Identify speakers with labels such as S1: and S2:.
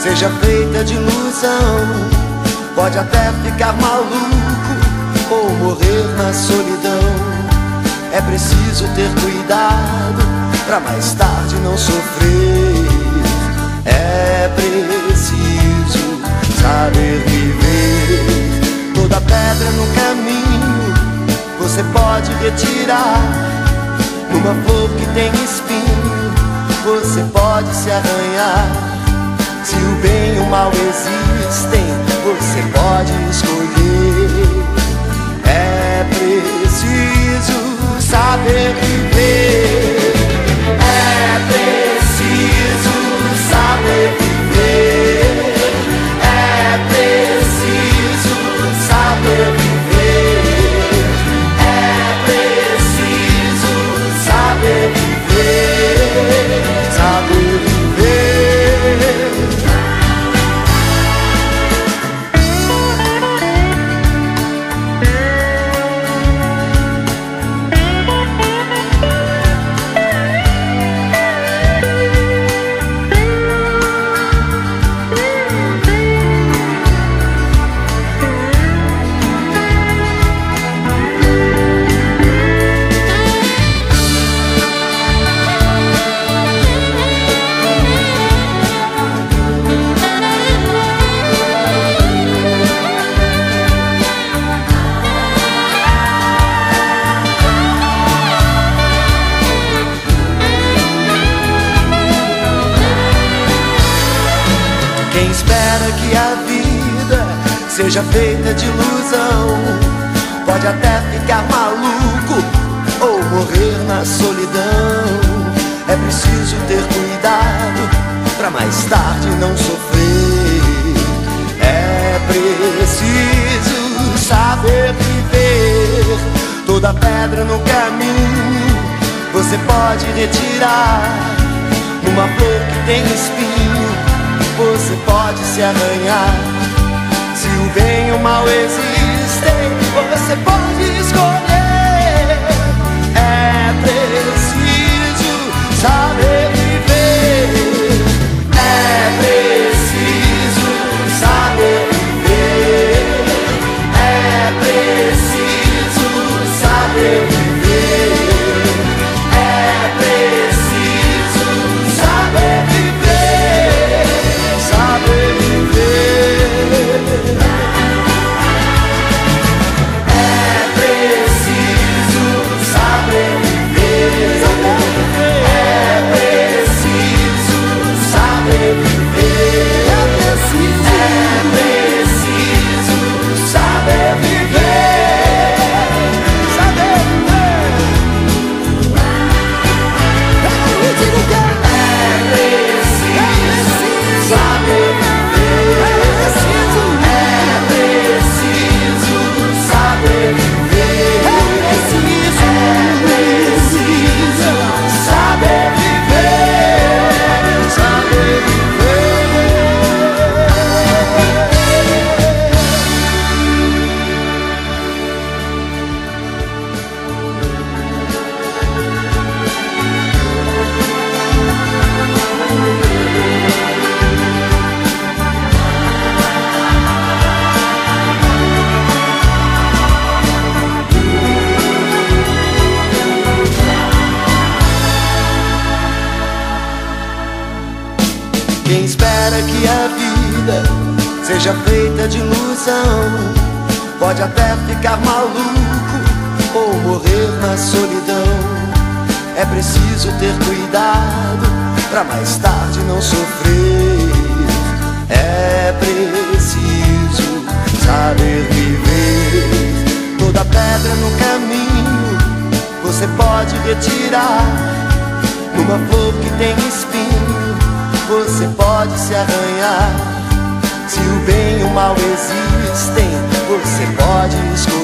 S1: seja feita de ilusão. Pode até ficar maluco ou morrer na solidão. É preciso ter cuidado pra mais tarde não sofrer. É preciso saber viver. Toda pedra no caminho você pode retirar. Numa flor que tem espinho você pode se arranhar. Se o bem e o mal existem, você pode escolher. É preciso saber viver. É preciso saber viver. É preciso saber viver. É preciso saber viver. Saber viver. Quem espera que a vida seja feita de ilusão pode até ficar maluco ou morrer na solidão. É preciso ter cuidado pra mais tarde não sofrer. É preciso saber viver. Toda pedra no caminho você pode retirar. Numa flor que tem espinho você pode se arranhar. Se o bem e o mal existem, você pode escolher. É preciso saber viver. É preciso saber viver. É preciso saber viver. É preciso saber viver. Saber viver. É preciso saber viver. É preciso saber viver. É preciso saber viver. Saber viver. Eu digo que é preciso saber viver. É preciso saber viver. É preciso saber viver. Saber viver. Quem espera que a vida seja feita de ilusão pode até ficar maluco ou morrer na solidão. É preciso ter cuidado pra mais tarde não sofrer. É preciso saber viver. Toda pedra no caminho você pode retirar. Numa flor que tem espinho você pode se arranhar. Se o bem e o mal existem, você pode escolher.